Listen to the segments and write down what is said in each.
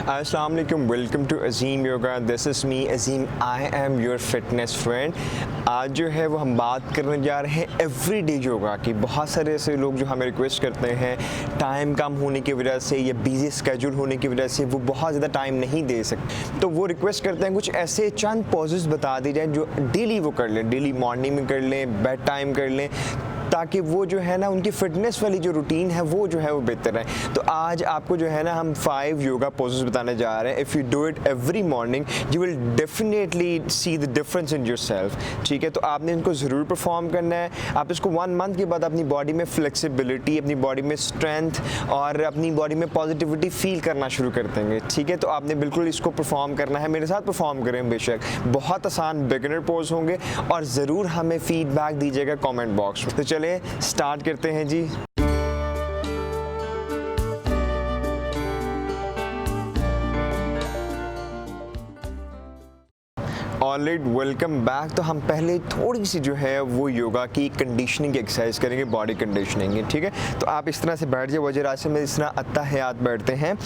अस्सलाम वालेकुम, welcome to Azeem Yoga. This is me Azeem, I am your fitness friend. आज जो है वो हम बात करने जा रहे हैं एवरीडे योगा की। बहुत सारे ऐसे लोग जो हमें रिक्वेस्ट करते हैं, टाइम कम होने की वजह से या बिजी स्केड्यूल होने की वजह से वो बहुत ज़्यादा टाइम नहीं दे सकते, तो वो रिक्वेस्ट करते हैं कुछ ऐसे चंद पॉजेस बता दी जाए जो डेली वो कर लें, डेली मॉर्निंग में कर लें, बेड टाइम कर लें, ताकि वो जो है ना उनकी फ़िटनेस वाली जो रूटीन है वो जो है वो बेहतर है। तो आज आपको जो है ना हम 5 योगा पोजेस बताने जा रहे हैं। If you do it every morning you will definitely see the difference in yourself. ठीक है, तो आपने इनको ज़रूर परफॉर्म करना है। आप इसको 1 मंथ के बाद अपनी बॉडी में फ्लेक्सिबिलिटी, अपनी बॉडी में स्ट्रेंथ और अपनी बॉडी में पॉजिटिविटी फील करना शुरू कर देंगे। ठीक है, तो आपने बिल्कुल इसको परफॉर्म करना है। मेरे साथ परफॉर्म करें बेशक, बहुत आसान बिगिनर पोज होंगे और ज़रूर हमें फीडबैक दीजिएगा कमेंट बॉक्स में। तो चलिए स्टार्ट करते हैं जी। Alright, welcome back. तो हम पहले थोड़ी सी जो है वो योगा की कंडीशनिंग एक्सरसाइज करेंगे, बॉडी कंडीशनिंग। ठीक है, तो आप इस तरह से बैठ जाए, वजर आसन में इस तरह अत्तहियात बैठते हैं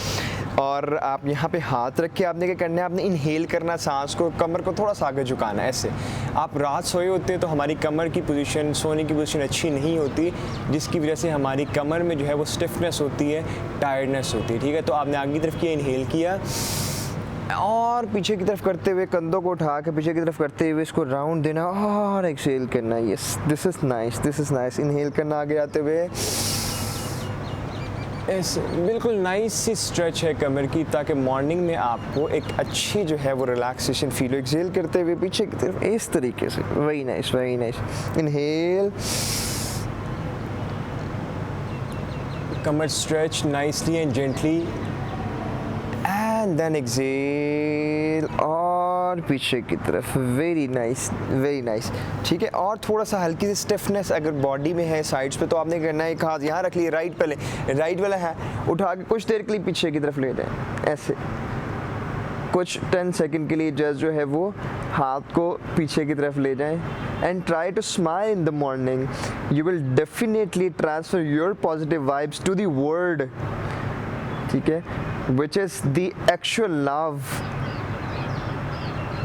और आप यहाँ पे हाथ रख के आपने क्या करना है, आपने इनहेल करना, सांस को, कमर को थोड़ा सा आगे झुकाना है ऐसे। आप रात सोए होते हैं तो हमारी कमर की पोजीशन, सोने की पोजीशन अच्छी नहीं होती, जिसकी वजह से हमारी कमर में जो है वो स्टिफनेस होती है, टायर्डनेस होती है। ठीक है, तो आपने आगे की तरफ किया, इनहेल किया और पीछे की तरफ करते हुए कंधों को उठा के पीछे की तरफ करते हुए इसको राउंड देना और एक्सहेल करना। Yes, this is nice, this is nice. Inhale करना आगे आते हुए, ऐसे बिल्कुल नाइस सी स्ट्रेच है कमर की, ताकि मॉर्निंग में आपको एक अच्छी जो है वो रिलैक्सेशन फील हो। एक्सहेल करते हुए पीछे की तरफ इस तरीके से। Very nice, very nice. Inhale, कमर stretch nicely and gently, and then exhale और पीछे की तरफ। Very nice, very nice. ठीक है, और थोड़ा सा हल्की सी स्टिफनेस अगर बॉडी में है साइड्स पे, तो आपने करना है, एक हाथ यहाँ रख लिए, राइट पहले, राइट वाला है उठा के कुछ देर के लिए पीछे की तरफ ले जाएं ऐसे, कुछ 10 सेकंड के लिए जस्ट जो है वो हाथ को पीछे की तरफ ले जाएं। And try to smile in the morning, you will definitely transfer your positive vibes to the world. ठीक है, which is the actual love,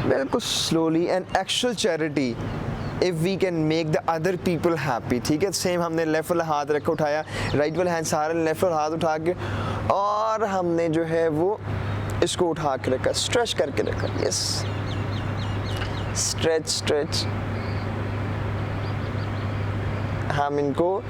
बिल्कुल slowly, and actual charity if we can make the other people happy। ठीक है, same हमने left वाला हाथ रखा, उठाया, राइट वाला हैंड सारा लेफ्ट वाला हाथ उठा के और हमने जो है वो इसको उठा के रखा, स्ट्रेच करके रखा। Yes, stretch stretch. हम इनको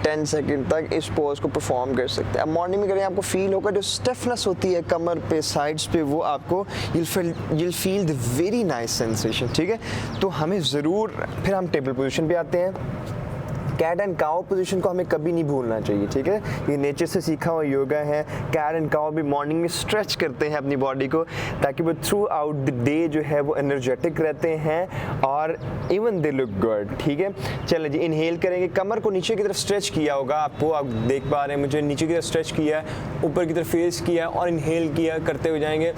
10 सेकंड तक इस पोज को परफॉर्म कर सकते हैं। अब मॉर्निंग में करें, आपको फील होगा जो स्टिफनेस होती है कमर पे, साइड्स पे, वो आपको you'll feel the very nice sensation। ठीक है, तो हमें ज़रूर, फिर हम टेबल पोजीशन पे आते हैं। कैट एंड काउ पोजीशन को हमें कभी नहीं भूलना चाहिए। ठीक है, ये नेचर से सीखा हुआ योगा है। कैट एंड काउ भी मॉर्निंग में स्ट्रेच करते हैं अपनी बॉडी को, ताकि वो थ्रू आउट द डे जो है वो एनर्जेटिक रहते हैं और इवन दे लुक गुड। ठीक है, चलिए जी, इनहेल करेंगे, कमर को नीचे की तरफ स्ट्रेच किया होगा आपको, आप देख पा रहे हैं मुझे, नीचे की तरफ स्ट्रेच किया, ऊपर की तरफ फेस किया और इनहेल किया, करते हुए जाएंगे।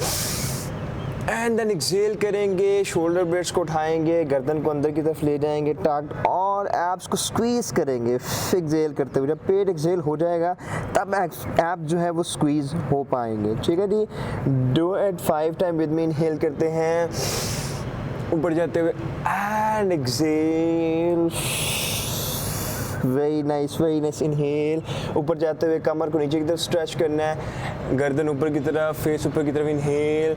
एंड देन एक्सहेल करेंगे, शोल्डर ब्लेड्स को उठाएंगे, गर्दन को अंदर की तरफ ले जाएंगे, टाक और एब्स को स्क्वीज करेंगे एक्सहेल करते हुए। जब पेट एक्सहेल हो जाएगा तब एब जो है वो स्क्वीज हो पाएंगे। ठीक है जी, do it 5 time with me. Inhale करते हैं, ऊपर जाते हुए and exhale. Very nice, very nice. Inhale, ऊपर जाते हुए कमर को नीचे की तरफ स्ट्रेच करना है, गर्दन ऊपर की तरफ, फेस ऊपर की तरफ। Inhale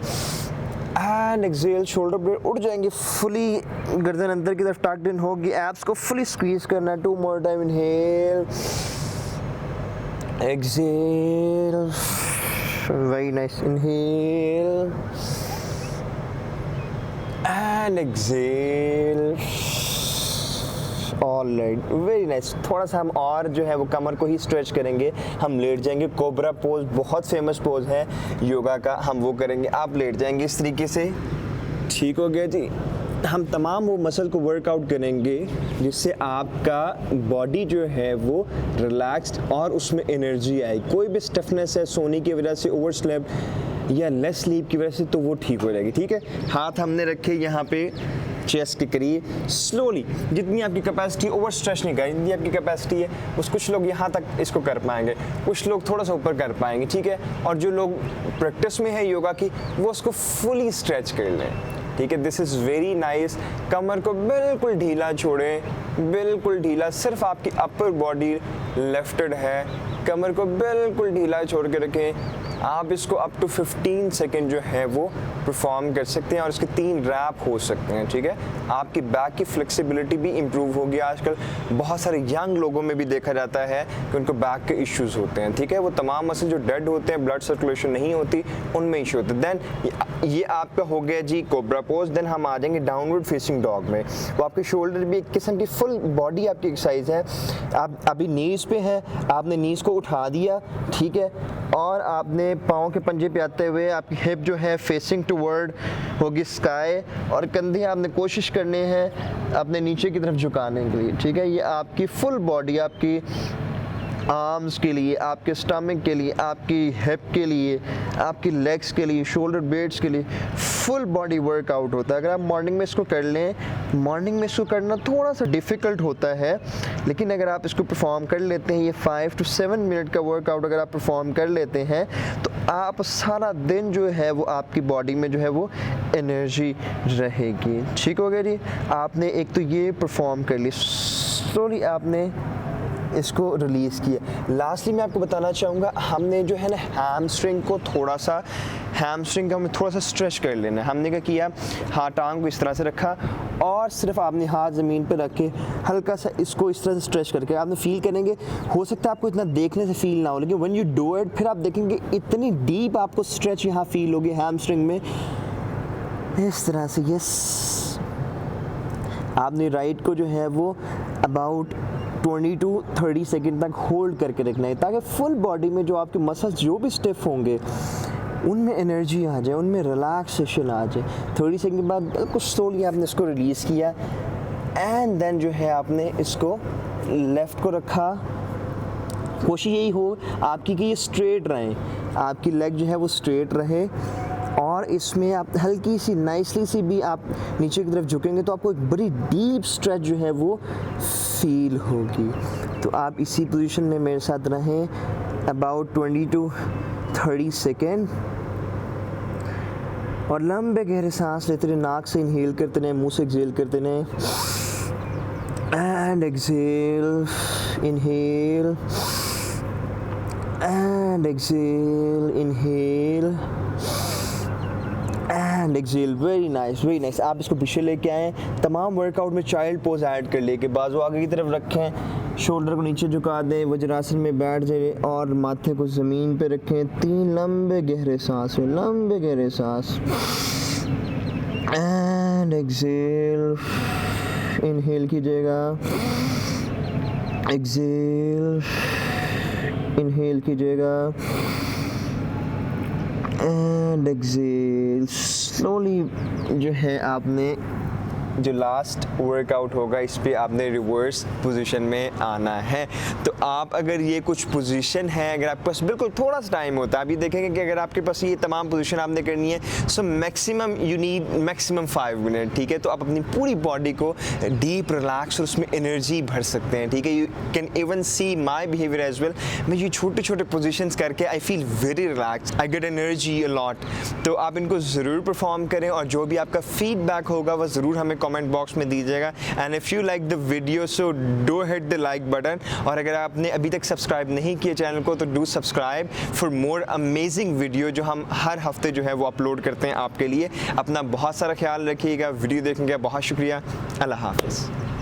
and exhale, shoulder blade उठ जाएंगे फुली, गर्दन अंदर की तरफ टक्ड इन होगी, एब्स को फुली स्क्वीज करना है। 2 more time. Inhale, exhale, very nice. Inhale and exhale. Alright, very nice. थोड़ा सा हम और जो है वो कमर को ही स्ट्रेच करेंगे, हम लेट जाएंगे। कोबरा पोज बहुत फेमस पोज है योगा का, हम वो करेंगे। आप लेट जाएंगे इस तरीके से। ठीक हो गया जी। हम तमाम वो मसल को वर्कआउट करेंगे जिससे आपका बॉडी जो है वो रिलैक्स्ड और उसमें एनर्जी आए। कोई भी स्टिफनेस है सोने की वजह से, ओवर स्लीप या लेस स्लीप की वजह से, तो वो ठीक हो जाएगी। ठीक है, हाथ हमने रखे यहाँ पे चेस्ट के करिए स्लोली, जितनी आपकी कैपेसिटी, ओवर स्ट्रेच नहीं करें, जितनी आपकी कैपेसिटी है उस, कुछ लोग यहाँ तक इसको कर पाएंगे, कुछ लोग थोड़ा सा ऊपर कर पाएंगे, ठीक है। और जो लोग प्रैक्टिस में है योगा की वो उसको फुली स्ट्रेच कर लें, ठीक है। This is very nice. कमर को बिल्कुल ढीला छोड़ें, बिल्कुल ढीला, सिर्फ आपकी अपर बॉडी लिफ्टेड है, कमर को बिल्कुल ढीला छोड़ के रखें। आप इसको अप टू 15 सेकेंड जो है वो परफॉर्म कर सकते हैं और इसके 3 रैप हो सकते हैं, ठीक है। आपकी बैक की फ्लेक्सिबिलिटी भी इम्प्रूव होगी। आजकल बहुत सारे यंग लोगों में भी देखा जाता है कि उनको बैक के इश्यूज़ होते हैं, ठीक है। वो तमाम मसल जो डेड होते हैं, ब्लड सर्कुलेशन नहीं होती, उनमें इशू होते हैं। देन ये आपका हो गया जी कोबरा पोज। देन हम आ जाएंगे डाउनवर्ड फेसिंग डॉग में। वो आपके शोल्डर भी एक किस्म की फुल बॉडी आपकी एक्सरसाइज है। आप अभी नीज़ पे हैं, आपने नीज़ को उठा दिया, ठीक है, और आपने पाँव के पंजे पे आते हुए आपकी हिप जो है फेसिंग टुवर्ड होगी स्काई, और कंधे आपने कोशिश करने हैं अपने नीचे की तरफ झुकाने के लिए, ठीक है। ये आपकी फुल बॉडी, आपकी आर्म्स के लिए, आपके स्टमक के लिए, आपकी हिप के लिए, आपकी लेग्स के लिए, शोल्डर ब्लेड्स के लिए फुल बॉडी वर्कआउट होता है। अगर आप मॉर्निंग में इसको कर लें, मॉर्निंग में इसको करना थोड़ा सा डिफ़िकल्ट होता है, लेकिन अगर आप इसको परफॉर्म कर लेते हैं, ये 5 to 7 मिनट का वर्कआउट अगर आप परफॉर्म कर लेते हैं तो आप सारा दिन जो है वो आपकी बॉडी में जो है वो एनर्जी रहेगी, ठीक हो गया जी। आपने एक तो ये परफॉर्म कर ली, स्लोली आपने इसको रिलीज़ किया। लास्टली मैं आपको बताना चाहूँगा, हमने जो है ना हैमस्ट्रिंग को थोड़ा सा, हैमस्ट्रिंग का हमें थोड़ा सा स्ट्रेच कर लेना है। हमने क्या किया, हाथ टांग को इस तरह से रखा और सिर्फ आपने हाथ ज़मीन पर रख के हल्का सा इसको इस तरह से स्ट्रेच करके आपने फील करेंगे। हो सकता है आपको इतना देखने से फील ना हो, लेकिन व्हेन यू डू इट फिर आप देखेंगे इतनी डीप आपको स्ट्रेच यहाँ फील होगी हैमस्ट्रिंग में, इस तरह से। यस, आपने राइट को जो है वो अबाउट 20 to 30 सेकेंड तक होल्ड करके रखना है, ताकि फुल बॉडी में जो आपके मसल्स जो भी स्टिफ होंगे उनमें एनर्जी आ जाए, उनमें रिलैक्सेशन आ जाए। 30 सेकेंड के बाद बिल्कुल स्लोली आपने इसको रिलीज़ किया, एंड देन जो है आपने इसको लेफ़्ट को रखा। कोशिश यही हो आपकी कि ये स्ट्रेट रहें, आपकी लेग जो है वो स्ट्रेट रहे, और इसमें आप हल्की सी नाइसली सी भी आप नीचे की तरफ झुकेंगे तो आपको एक बड़ी डीप स्ट्रेच जो है वो फील होगी। तो आप इसी पोजीशन में मेरे साथ रहें अबाउट 20 to 30 सेकेंड, और लंबे गहरे सांस लेते रहे, नाक से इनहेल करते रहे, मुंह से एक्सहेल करते रहे, and exhale, inhale and exhale, inhale and exhale. Very nice, very nice. आप इसको पीछे लेके आएँ। तमाम वर्कआउट में चाइल्ड पोज ऐड कर लेके बाजू आगे की तरफ रखें, शोल्डर को नीचे झुका दें, वज्रासन में बैठ जाए और माथे को ज़मीन पे रखें। 3 लंबे गहरे सांस में, लंबे गहरे सांस, एंड एक्सहेल, इनहेल कीजिएगा, एक्सहेल, इनहेल कीजिएगा, एंड एक्सहेल। स्लोली जो है आपने जो लास्ट वर्कआउट होगा इस पे आपने रिवर्स पोजीशन में आना है। तो आप अगर ये कुछ पोजीशन है, अगर आपके पास बिल्कुल थोड़ा सा टाइम होता है, अभी देखेंगे कि अगर आपके पास ये तमाम पोजीशन आपने करनी है so maximum you need maximum 5 minute, ठीक है। तो आप अपनी पूरी बॉडी को डीप रिलैक्स और उसमें एनर्जी भर सकते हैं, ठीक है। You can even see my behaviour as well. मैं ये छोटे छोटे पोजिशंस करके I feel very relax, I get energy a lot. तो आप इनको ज़रूर परफॉर्म करें और जो भी आपका फीडबैक होगा वह ज़रूर हमें कमेंट बॉक्स में दीजिएगा। And if you like the video so do hit the like button, और अगर आपने अभी तक सब्सक्राइब नहीं किया चैनल को तो do subscribe for more amazing video जो हम हर हफ्ते जो है वो अपलोड करते हैं आपके लिए। अपना बहुत सारा ख्याल रखिएगा। वीडियो देखने का बहुत शुक्रिया। अल्लाह हाफ़िज़।